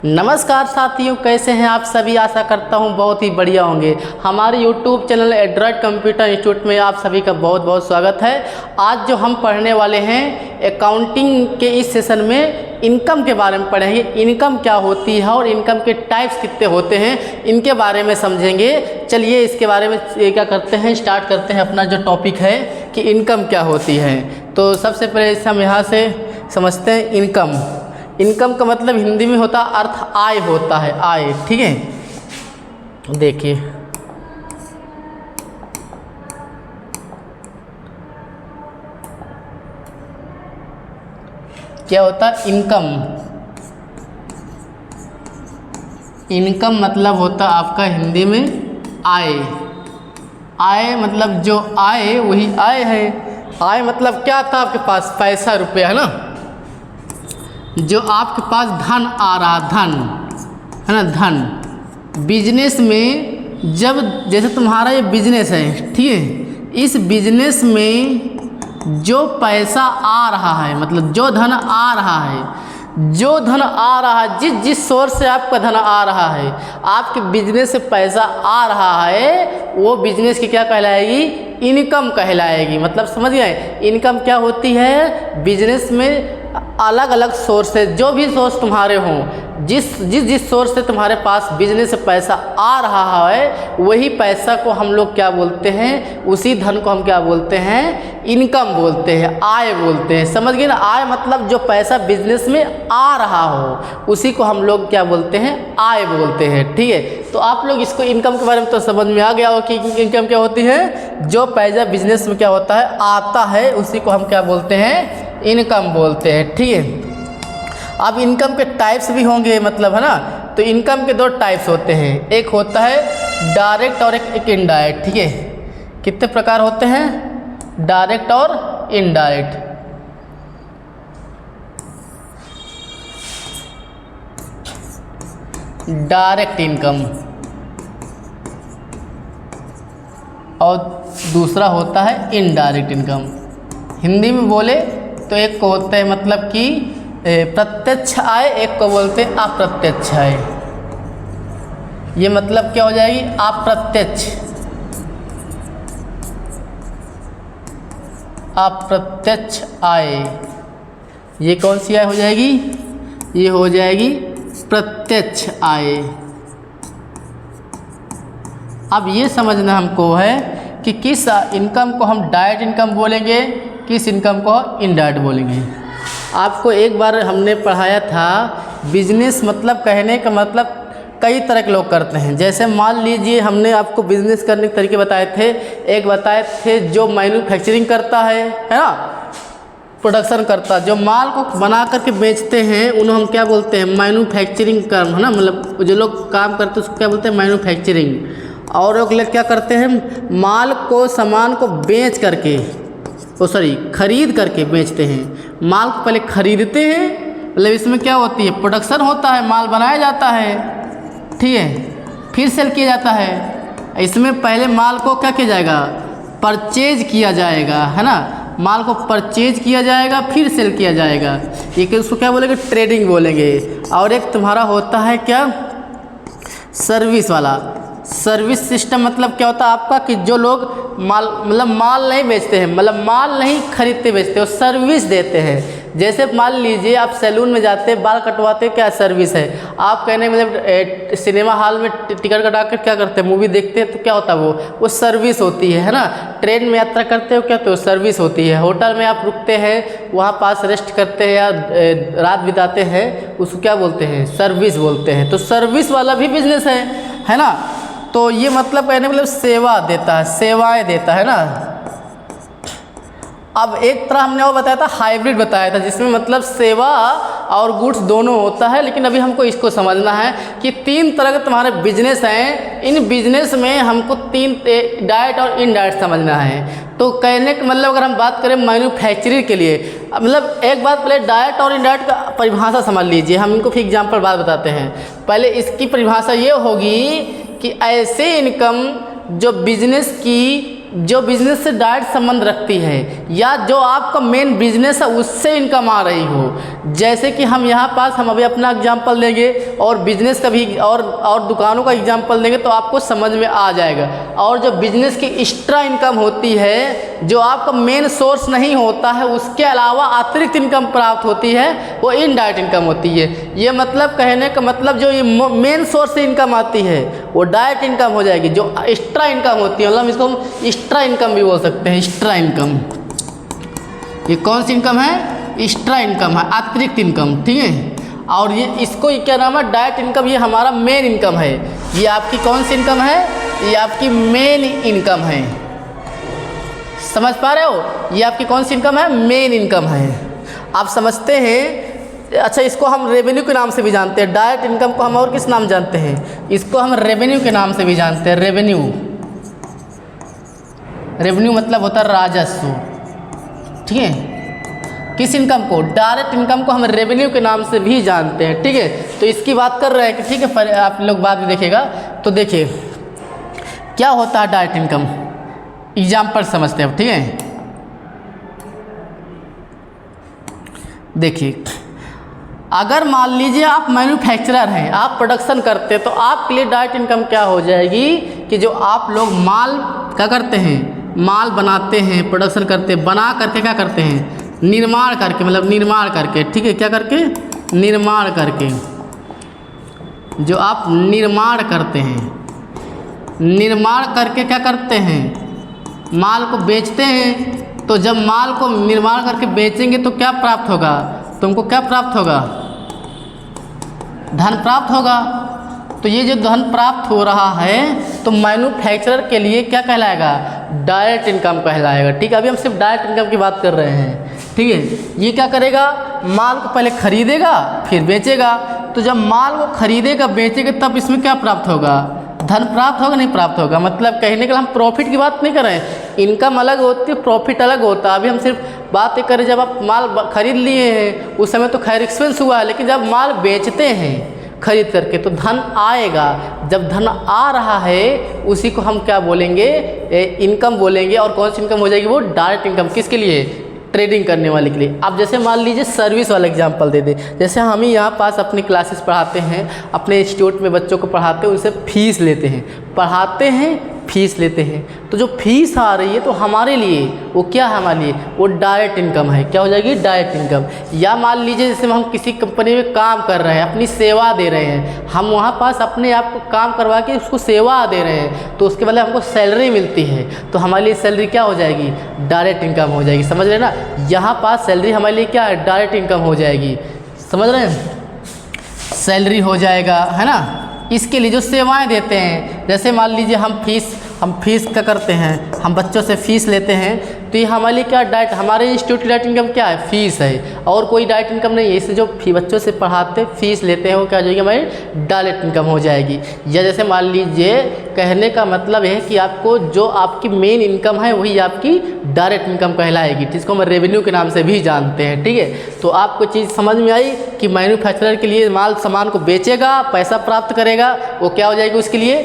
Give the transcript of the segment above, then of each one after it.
नमस्कार साथियों, कैसे हैं आप सभी। आशा करता हूं बहुत ही बढ़िया होंगे। हमारे YouTube channel Android computer institute में आप सभी का बहुत बहुत स्वागत है। आज जो हम पढ़ने वाले हैं अकाउंटिंग के इस सेशन में इनकम के बारे में पढ़ेंगे। इनकम क्या होती है और इनकम के टाइप्स कितने होते हैं, इनके बारे में समझेंगे। चलिए इसके बारे में क्या करते हैं, स्टार्ट करते हैं अपना जो टॉपिक है कि इनकम क्या होती है। तो सबसे पहले हम यहाँ से समझते हैं इनकम। इनकम का मतलब हिंदी में होता है अर्थ आय होता है, आय। ठीक है, देखिए क्या होता है इनकम। इनकम मतलब होता है आपका हिंदी में आय। आय मतलब जो आय वही आय है। आय मतलब क्या था, आपके पास पैसा रुपया है ना, जो आपके पास धन आ रहा, धन है ना, धन। बिजनेस में जब जैसे तुम्हारा ये बिजनेस है, ठीक है, इस बिजनेस में जो पैसा आ रहा है, मतलब जो धन आ रहा है, जो धन आ रहा है, जिस सोर्स से आपका धन आ रहा है, आपके बिजनेस से पैसा आ रहा है, वो बिजनेस की क्या कहलाएगी, इनकम कहलाएगी। मतलब समझ गए, इनकम क्या होती है। बिजनेस में अलग अलग सोर्स है, जो भी सोर्स तुम्हारे हों, जिस सोर्स से तुम्हारे पास बिजनेस से पैसा आ रहा है, वही पैसा को हम लोग क्या बोलते हैं, उसी धन को हम क्या बोलते हैं, इनकम बोलते हैं, आय बोलते हैं। समझ गए ना, आय मतलब जो पैसा बिजनेस में आ रहा हो, उसी को हम लोग क्या बोलते हैं, आय बोलते हैं। ठीक है, तो आप लोग इसको इनकम के बारे में तो समझ में आ गया हो कि इनकम क्या होती है। जो पैसा बिजनेस में क्या होता है, आता है, उसी को हम क्या बोलते हैं, इनकम बोलते हैं। ठीक है, अब इनकम के टाइप्स भी होंगे, मतलब है ना। तो इनकम के दो टाइप्स होते हैं, एक होता है डायरेक्ट और एक इनडायरेक्ट। ठीक है, कितने प्रकार होते हैं, डायरेक्ट और इनडायरेक्ट। डायरेक्ट इनकम और दूसरा होता है इनडायरेक्ट इनकम। हिंदी में बोले तो एक को होता है मतलब कि प्रत्यक्ष आय, एक को बोलते हैं अप्रत्यक्ष आय। ये मतलब क्या हो जाएगी, अप्रत्यक्ष, अप्रत्यक्ष आय। ये कौन सी आय हो जाएगी, ये हो जाएगी प्रत्यक्ष आय। अब ये समझना हमको है कि किस इनकम को हम डायरेक्ट इनकम बोलेंगे, किस इनकम को इनडायरेक्ट बोलेंगे। आपको एक बार हमने पढ़ाया था, बिजनेस मतलब कहने का मतलब कई तरह के लोग करते हैं। जैसे मान लीजिए हमने आपको बिजनेस करने के तरीके बताए थे। एक बताए थे जो मैन्युफैक्चरिंग करता है ना, प्रोडक्शन करता, जो माल को बना करके बेचते हैं, उन्हें हम क्या बोलते हैं, मैन्युफैक्चरिंग कर्म है ना। मतलब जो लोग काम करते हैं उसको क्या बोलते हैं, मैन्युफैक्चरिंग। और लोग क्या करते हैं, माल को, सामान को बेच करके, खरीद करके बेचते हैं। माल को पहले खरीदते हैं, मतलब इसमें क्या होती है, प्रोडक्शन होता है, माल बनाया जाता है, ठीक है, फिर सेल किया जाता है। इसमें पहले माल को क्या किया जाएगा, परचेज किया जाएगा, है ना। माल को परचेज किया जाएगा, फिर सेल किया जाएगा। ये कि उसको क्या बोलेंगे, ट्रेडिंग बोलेंगे। और एक तुम्हारा होता है क्या, सर्विस वाला। सर्विस सिस्टम मतलब क्या होता है आपका, कि जो लोग माल, मतलब माल नहीं बेचते हैं, मतलब माल नहीं खरीदते बेचते हो, सर्विस देते हैं। जैसे मान लीजिए आप सैलून में जाते हैं, बाल कटवाते, क्या सर्विस है। आप कहने मतलब सिनेमा हॉल में टिकट कटा कर क्या करते हैं, मूवी देखते हैं, तो क्या होता है वो सर्विस होती है ना। ट्रेन में यात्रा करते हो क्या, तो सर्विस होती है। होटल में आप रुकते हैं, वहाँ पास रेस्ट करते हैं या रात बिताते हैं, उसको क्या बोलते हैं, सर्विस बोलते हैं। तो सर्विस वाला भी बिजनेस है ना। तो ये मतलब कहने मतलब सेवा देता है, सेवाएं देता है ना। अब एक तरह हमने वो बताया था, हाइब्रिड बताया था, जिसमें मतलब सेवा और गुड्स दोनों होता है। लेकिन अभी हमको इसको समझना है कि तीन तरह के तुम्हारे बिजनेस हैं। इन बिजनेस में हमको तीन डायरेक्ट और इनडायरेक्ट समझना है। तो कहने का मतलब अगर हम बात करें मैन्युफैक्चरिंग के लिए, मतलब एक बात पहले डायरेक्ट और इनडायरेक्ट का परिभाषा समझ लीजिए। हम इनको फिर एग्जाम्पल बात बताते हैं। पहले इसकी परिभाषा ये होगी कि ऐसे इनकम जो बिजनेस की जो बिजनेस से डायरेक्ट संबंध रखती है या जो आपका मेन बिजनेस है उससे इनकम आ रही हो। जैसे कि हम यहाँ पास हम अभी अपना एग्जांपल लेंगे और बिजनेस का भी और दुकानों का एग्जांपल लेंगे तो आपको समझ में आ जाएगा। और जो बिजनेस की एक्स्ट्रा इनकम होती है, जो आपका मेन सोर्स नहीं होता है, उसके अलावा अतिरिक्त इनकम प्राप्त होती है, वो इनडायरेक्ट इनकम होती है। ये मतलब कहने का मतलब जो ये मेन सोर्स से इनकम आती है वो डायरेक्ट इनकम हो जाएगी। जो एक्स्ट्रा इनकम होती है मतलब इसको हम एक्स्ट्रा इनकम भी बोल सकते हैं। एक्स्ट्रा इनकम ये कौन सी इनकम है? एक्स्ट्रा इनकम है, अतिरिक्त इनकम, ठीक है। और ये इसको क्या नाम है? Direct income. ये हमारा मेन इनकम है। ये आपकी कौन सी इनकम है? ये आपकी मेन इनकम है। समझ पा रहे हो? ये आपकी कौन सी इनकम है? मेन इनकम है। आप समझते हैं? अच्छा, इसको हम रेवेन्यू के नाम से भी जानते हैं। डायरेक्ट इनकम को हम और किस नाम जानते हैं? इसको हम रेवेन्यू के नाम से भी जानते हैं। रेवेन्यू, रेवेन्यू मतलब होता है राजस्व, ठीक है। किस इनकम को? डायरेक्ट इनकम को हम रेवेन्यू के नाम से भी जानते हैं, ठीक है। तो इसकी बात कर रहे हैं कि ठीक है, पर आप लोग बाद में देखिएगा। तो देखिए क्या होता है डायरेक्ट इनकम, एग्जाम्पल समझते हैं, ठीक है। देखिए, अगर मान लीजिए आप मैन्युफैक्चरर हैं, आप प्रोडक्शन करते हैं, तो आपके लिए डायरेक्ट इनकम क्या हो जाएगी कि जो आप लोग माल क्या करते हैं? माल बनाते हैं, प्रोडक्शन करते हैं, बना करके क्या करते हैं? निर्माण करके, मतलब निर्माण करके, ठीक है। क्या करके? निर्माण करके। जो आप निर्माण करते हैं, निर्माण करके क्या करते हैं? माल को बेचते हैं। तो जब माल को निर्माण करके बेचेंगे तो क्या प्राप्त होगा? तुमको क्या प्राप्त होगा? धन प्राप्त होगा। तो ये जो धन प्राप्त हो रहा है तो मैन्युफैक्चरर के लिए क्या कहलाएगा? डायरेक्ट इनकम कहलाएगा, ठीक है। अभी हम सिर्फ डायरेक्ट इनकम की बात कर रहे हैं, ठीक है। ये क्या करेगा? माल को पहले खरीदेगा फिर बेचेगा। तो जब माल को खरीदेगा बेचेगा तब इसमें क्या प्राप्त होगा? धन प्राप्त होगा, नहीं प्राप्त होगा। मतलब कहने के लिए हम प्रॉफिट की बात नहीं कर रहे हैं। इनकम अलग होती है, प्रॉफिट अलग होता है। अभी हम सिर्फ बात ये करें, जब आप माल खरीद लिए हैं उस समय तो खैर एक्सपेंस हुआ है, लेकिन जब माल बेचते हैं खरीद करके तो धन आएगा। जब धन आ रहा है उसी को हम क्या बोलेंगे? इनकम बोलेंगे। और कौन सी इनकम हो जाएगी? वो डायरेक्ट इनकम। किसके लिए? ट्रेडिंग करने वाले के लिए। आप जैसे मान लीजिए सर्विस वाला एग्जांपल दे दें। जैसे हम ही यहाँ पास अपनी क्लासेस पढ़ाते हैं, अपने इंस्टीट्यूट में बच्चों को पढ़ाते हैं, उनसे फीस लेते हैं, पढ़ाते हैं, फीस लेते हैं। तो जो फीस आ रही है तो हमारे लिए वो क्या है? हमारे लिए वो डायरेक्ट इनकम है। क्या हो जाएगी? Direct income. या मान लीजिए जैसे हम किसी कंपनी में काम कर रहे हैं, अपनी सेवा दे रहे हैं, हम वहाँ पास अपने आप को काम करवा के उसको सेवा दे रहे हैं, तो उसके बदले हमको सैलरी मिलती है। तो हमारे लिए सैलरी क्या हो जाएगी? डायरेक्ट इनकम हो जाएगी। समझ रहे हैं ना? यहाँ पास सैलरी हमारे लिए क्या है? डायरेक्ट इनकम हो जाएगी। समझ रहे हैं? सैलरी हो जाएगा, है ना। इसके लिए जो सेवाएं देते हैं, जैसे मान लीजिए हम फीस क्या करते हैं? हम बच्चों से फ़ीस लेते हैं, तो ये हमारे लिए क्या डायरेक्ट, हमारे इंस्टीट्यूट की डायरेक्ट इनकम क्या है? फ़ीस है। और कोई डायरेक्ट इनकम नहीं है। इससे जो बच्चों से पढ़ाते फ़ीस लेते हैं वो क्या हो जाएगी? हमारी डायरेक्ट इनकम हो जाएगी। या जैसे मान लीजिए, कहने का मतलब है कि आपको जो आपकी मेन इनकम है वही आपकी डायरेक्ट इनकम कहलाएगी, जिसको हम रेवेन्यू के नाम से भी जानते हैं, ठीक है। तो आपको चीज़ समझ में आई कि मैन्युफैक्चरर के लिए माल सामान को बेचेगा, पैसा प्राप्त करेगा, वो क्या हो जाएगी? उसके लिए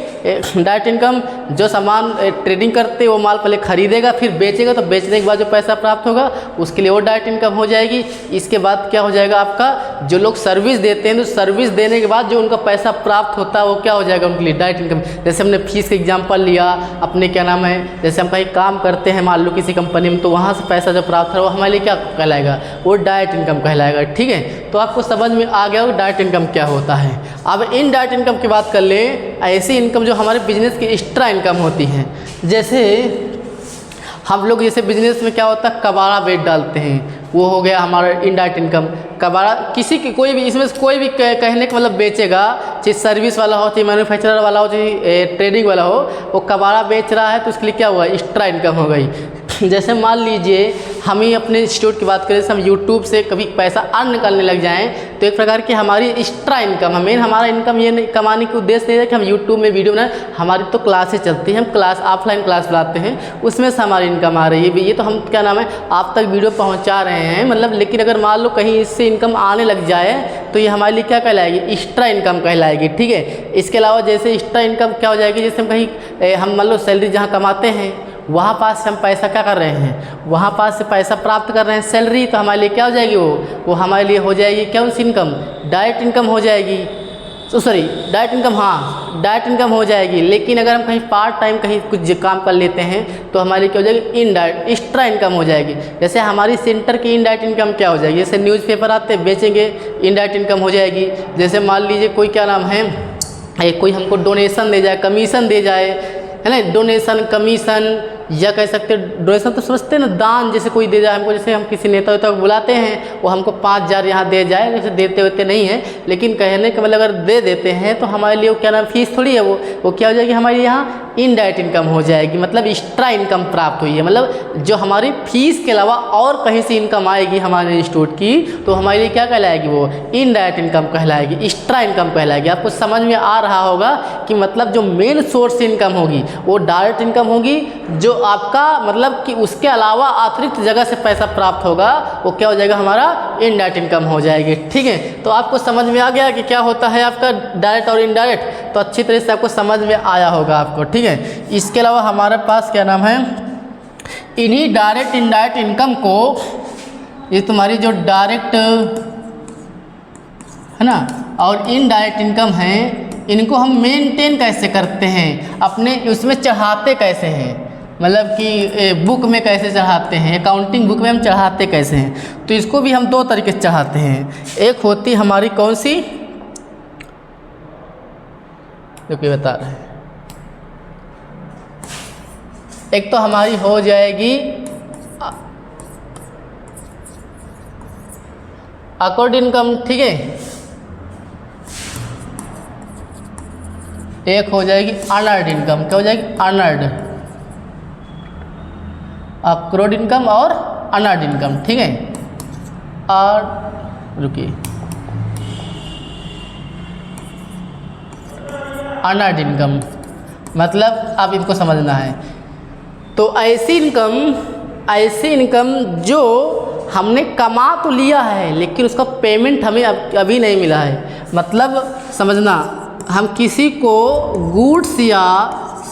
डायरेक्ट इनकम। जो सामान ट्रेडिंग करते वो माल पहले खरीदेगा फिर बेचेगा, तो बेचने के बाद जो पैसा प्राप्त होगा उसके लिए वो डायरेक्ट इनकम हो जाएगी। इसके बाद क्या हो जाएगा? आपका जो लोग सर्विस देते हैं तो सर्विस देने के बाद जो उनका पैसा प्राप्त होता है वो क्या हो जाएगा? उनके लिए डायरेक्ट इनकम। जैसे हमने फीस का एग्जांपल लिया, अपने क्या नाम है, जैसे हम कहीं काम करते हैं मान लो किसी कंपनी में, तो वहाँ से पैसा जो प्राप्त है वो हमारे लिए क्या कहलाएगा? वो डायरेक्ट इनकम कहलाएगा, ठीक है। तो आपको समझ में आ गया हो डायरेक्ट इनकम क्या होता है। अब इनडायरेक्ट इनकम की बात कर लें, ऐसी इनकम जो हमारे बिजनेस की एक्स्ट्रा इनकम होती है। जैसे हम लोग जैसे बिजनेस में क्या होता है? कबाड़ा बेच डालते हैं, वो हो गया हमारा इनडायरेक्ट इनकम। कबाड़ा किसी की कोई भी, इसमें कोई भी कहने का मतलब बेचेगा, चाहे सर्विस वाला हो, चाहे मैन्युफैक्चरर वाला हो, चाहे ट्रेडिंग वाला हो, वो कबाड़ा बेच रहा है तो उसके लिए क्या हुआ? एक्स्ट्रा इनकम हो गई। जैसे मान लीजिए हम ही अपने इंस्टीट्यूट की बात करें, जैसे हम यूट्यूब से कभी पैसा अर्न करने लग जाएं तो एक प्रकार की हमारी एक्स्ट्रा इनकम है। मेन हमारा इनकम ये नहीं, कमाने का उद्देश्य नहीं है कि हम यूट्यूब में वीडियो बनाएं। हमारी तो क्लासेस चलती हैं, हम क्लास ऑफलाइन क्लास लाते हैं, उसमें से हमारी इनकम आ रही है। ये तो हम क्या नाम है आप तक वीडियो पहुँचा रहे हैं, मतलब। लेकिन अगर मान लो कहीं इससे इनकम आने लग जाए तो ये हमारे लिए क्या कहलाएगी? एक्स्ट्रा इनकम कहलाएगी, ठीक है। इसके अलावा जैसे एक्स्ट्रा इनकम क्या हो जाएगी? जैसे हम कहीं हम मान लो सैलरी जहाँ कमाते हैं वहाँ पास से हम पैसा क्या कर रहे हैं, वहाँ पास से पैसा प्राप्त कर रहे हैं सैलरी, तो हमारे लिए क्या हो जाएगी, वो हमारे लिए हो जाएगी कौन सी इनकम, डायरेक्ट इनकम हो जाएगी। तो सॉरी डायरेक्ट इनकम, हाँ डायरेक्ट इनकम हो जाएगी। लेकिन अगर हम कहीं पार्ट टाइम कहीं कुछ काम कर लेते हैं तो हमारे लिए क्या हो जाएगी, इनडायरेक्ट एक्स्ट्रा इनकम हो जाएगी। जैसे हमारी सेंटर की इनडायरेक्ट इनकम क्या हो जाएगी, जैसे न्यूज़पेपर आते हैं बेचेंगे, इनडायरेक्ट इनकम हो जाएगी। जैसे मान लीजिए कोई क्या नाम है, कोई हमको डोनेशन दे जाए, कमीशन दे जाए, है ना, डोनेशन कमीशन, या कह सकते हैं डोनेशन तो समझते हैं ना, दान, जैसे कोई दे जाए हमको, जैसे हम किसी नेता वेता को बुलाते हैं वो हमको 5,000 यहाँ दे जाए, जैसे देते होते नहीं है, लेकिन कहने का मतलब अगर दे देते हैं तो हमारे लिए वो क्या नाम, फीस थोड़ी है, वो क्या हो जाएगी, हमारे यहाँ इनडायरेक्ट इनकम हो जाएगी, मतलब एक्स्ट्रा इनकम प्राप्त हुई है, मतलब जो हमारी फीस के अलावा और कहीं से इनकम आएगी हमारे इंस्टीट्यूट की तो हमारे लिए क्या कहलाएगी, वो इनडायरेक्ट इनकम कहलाएगी, एक्स्ट्रा इनकम कहलाएगी। आपको समझ में आ रहा होगा कि मतलब जो मेन सोर्स इनकम होगी वो डायरेक्ट इनकम होगी, जो आपका मतलब कि उसके अलावा अतिरिक्त जगह से पैसा प्राप्त होगा वो क्या हो जाएगा, हमारा इनडायरेक्ट इनकम हो जाएगी। ठीक है, तो आपको समझ में आ गया कि क्या होता है आपका डायरेक्ट और इनडायरेक्ट, तो अच्छी तरह से आपको समझ में आया होगा आपको। ठीक है, इसके अलावा हमारे पास क्या नाम है, इन्हीं डायरेक्ट इनडायरेक्ट इनकम को, ये तुम्हारी जो डायरेक्ट है ना और इनडायरेक्ट इनकम है, इनको हम मेंटेन कैसे करते हैं, अपने उसमें चढ़ाते कैसे हैं, मतलब कि बुक में कैसे चढ़ाते हैं, अकाउंटिंग बुक में हम चढ़ाते कैसे हैं। तो इसको भी हम दो तरीके से चढ़ाते हैं। एक होती हमारी कौन सी, जो कि बता रहे हैं, एक तो हमारी हो जाएगी अकॉर्ड इनकम, ठीक है, एक हो जाएगी अनअर्ड इनकम, क्या हो जाएगी, अनअर्ड, अक्रोड इनकम और अनअर्ड इनकम। ठीक है, और रुकिए, अनअर्ड इनकम मतलब अब इनको समझना है। तो ऐसी इनकम जो हमने कमा तो लिया है लेकिन उसका पेमेंट हमें अभी नहीं मिला है। मतलब समझना, हम किसी को गुड्स या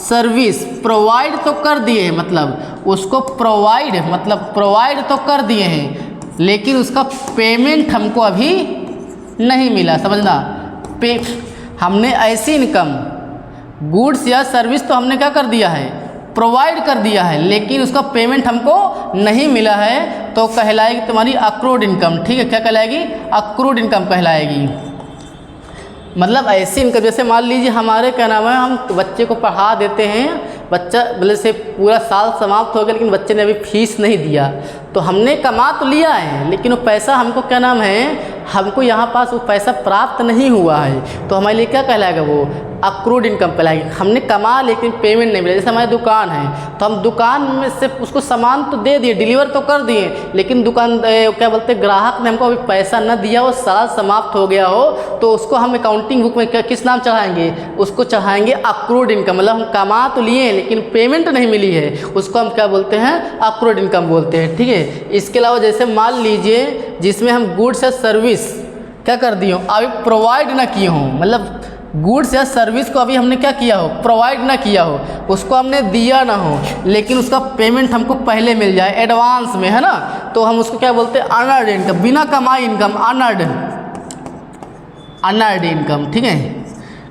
सर्विस प्रोवाइड तो कर दिए हैं, मतलब उसको प्रोवाइड तो कर दिए हैं लेकिन उसका पेमेंट हमको अभी नहीं मिला। समझना, हमने ऐसी इनकम, गुड्स या सर्विस तो हमने क्या कर दिया है, प्रोवाइड कर दिया है, लेकिन उसका पेमेंट हमको नहीं मिला है, तो कहलाएगी तुम्हारी अक्रूड इनकम। ठीक है, क्या कहलाएगी, अक्रूड इनकम कहलाएगी। मतलब ऐसी इनकम, जैसे मान लीजिए हमारे क्या नाम है, हम बच्चे को पढ़ा देते हैं, बच्चा मतलब से पूरा साल समाप्त हो गया लेकिन बच्चे ने अभी फीस नहीं दिया, तो हमने कमा तो लिया है लेकिन वो पैसा हमको क्या नाम है, हमको यहाँ पास वो पैसा प्राप्त नहीं हुआ है, तो हमारे लिए क्या कहलाएगा, वो अक्रूड इनकम कहलाएगी। हमने कमा लेकिन पेमेंट नहीं मिला। जैसे हमारी दुकान है तो हम दुकान में से उसको सामान तो दे दिए, डिलीवर तो कर दिए, लेकिन दुकान क्या बोलते हैं, ग्राहक ने हमको अभी पैसा न दिया हो, साल समाप्त हो गया हो, तो उसको हम अकाउंटिंग बुक में किस नाम चढ़ाएंगे, उसको चढ़ाएंगे अक्रूड इनकम। मतलब हम कमा तो लिए लेकिन पेमेंट नहीं मिली है, उसको हम क्या बोलते हैं, अक्रूड इनकम बोलते हैं। ठीक है, इसके अलावा जैसे मान लीजिए जिसमें हम गुड्स या सर्विस क्या कर दिए हो, अभी प्रोवाइड ना किए हों, मतलब गुड्स या सर्विस को अभी हमने क्या किया हो, प्रोवाइड ना किया हो, उसको हमने दिया ना हो, लेकिन उसका पेमेंट हमको पहले मिल जाए एडवांस में, है ना, तो हम उसको क्या बोलते हैं, अनअर्न्ड इनकम, बिना कमाई इनकम, अनअर्न्ड इनकम। ठीक है,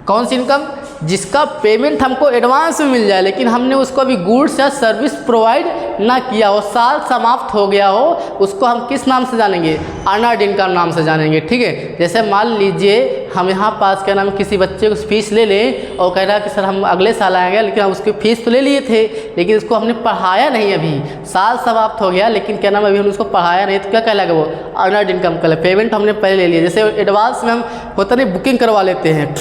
कौन सी इनकम, जिसका पेमेंट हमको एडवांस में मिल जाए लेकिन हमने उसको अभी गुड्स या सर्विस प्रोवाइड ना किया हो, साल समाप्त हो गया हो, उसको हम किस नाम से जानेंगे, अनअर्न्ड इनकम नाम से जानेंगे। ठीक है, जैसे मान लीजिए हम यहाँ पास क्या नाम, किसी बच्चे को फीस ले लें और कह रहा कि सर हम अगले साल आएंगे, लेकिन हम उसकी फ़ीस तो ले लिए थे लेकिन उसको हमने पढ़ाया नहीं, अभी साल समाप्त हो गया लेकिन क्या नाम अभी हमने उसको पढ़ाया नहीं, तो क्या कहलाएगा, वो अनअर्न्ड इनकम कहलाएगा। पेमेंट हमने पहले ले लिया। जैसे एडवांस में हम होता नहीं बुकिंग करवा लेते हैं,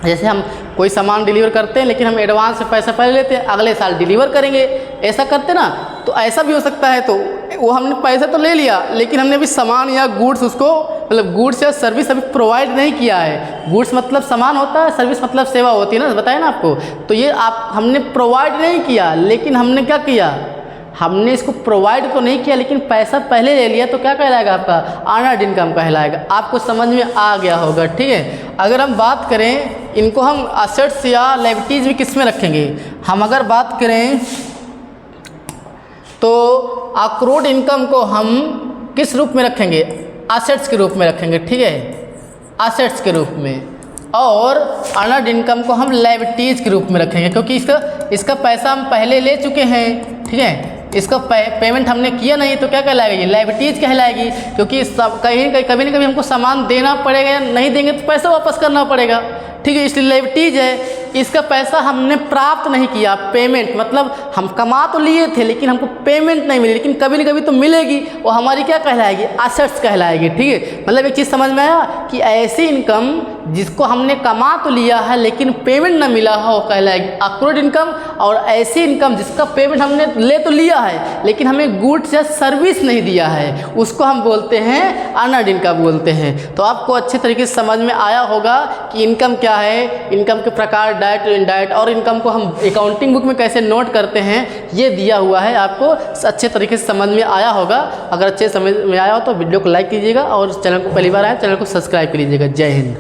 जैसे हम कोई सामान डिलीवर करते हैं लेकिन हम एडवांस में पैसा पहले लेते हैं, अगले साल डिलीवर करेंगे, ऐसा करते ना, तो ऐसा भी हो सकता है। तो वो हमने पैसा तो ले लिया लेकिन हमने अभी सामान या गुड्स उसको, मतलब गुड्स या सर्विस अभी प्रोवाइड नहीं किया है। गुड्स मतलब सामान होता है, सर्विस मतलब सेवा होती है ना, बताया ना आपको। तो ये हमने प्रोवाइड नहीं किया लेकिन हमने क्या किया, हमने इसको प्रोवाइड तो नहीं किया लेकिन पैसा पहले ले लिया, तो क्या कहलाएगा, आपका अनअर्न्ड इनकम कहलाएगा। आपको समझ में आ गया होगा। ठीक है, अगर हम बात करें इनको हम असेट्स या लायबिलिटीज़ में किस में रखेंगे, हम अगर बात करें तो अक्रूड इनकम को हम किस रूप में रखेंगे? असेट्स के रूप में रखेंगे, ठीक है, असेट्स के रूप में। और अर्नड इनकम को हम लायबिलिटीज़ के रूप में रखेंगे, क्योंकि इसका पैसा हम पहले ले चुके हैं, ठीक है, इसका पेमेंट हमने किया नहीं, तो क्या कहलाएगी? लायबिलिटीज़ कहलाएगी, क्योंकि कभी न कभी हमको सामान देना पड़ेगा, या नहीं देंगे तो पैसा वापस करना पड़ेगा, ठीक है, इसलिए लायबिलिटीज़ है। इसका पैसा हमने प्राप्त नहीं किया, पेमेंट मतलब हम कमा तो लिए थे लेकिन हमको पेमेंट नहीं मिली, लेकिन कभी न कभी तो मिलेगी, वो हमारी क्या कहलाएगी? असेट्स कहलाएगी, ठीक है। मतलब एक चीज़ समझ में आया कि ऐसी इनकम जिसको हमने कमा तो लिया है लेकिन पेमेंट ना मिला हो, वो कहलाएगी अक्रूड इनकम। और ऐसी इनकम जिसका पेमेंट हमने ले तो लिया है लेकिन हमें गुड्स या सर्विस नहीं दिया है, उसको हम बोलते हैं अर्नड इनकम बोलते हैं। तो आपको अच्छे तरीके से समझ में आया होगा कि इनकम क्या है, इनकम के प्रकार, डायरेक्ट, इनडायरेक्ट, और इनकम को हम अकाउंटिंग बुक में कैसे नोट करते हैं, ये दिया हुआ है। आपको अच्छे तरीके से समझ में आया होगा। अगर अच्छे समझ में आया हो तो वीडियो को लाइक कीजिएगा, और चैनल को पहली बार आए चैनल को सब्सक्राइब कर लीजिएगा। जय हिंद।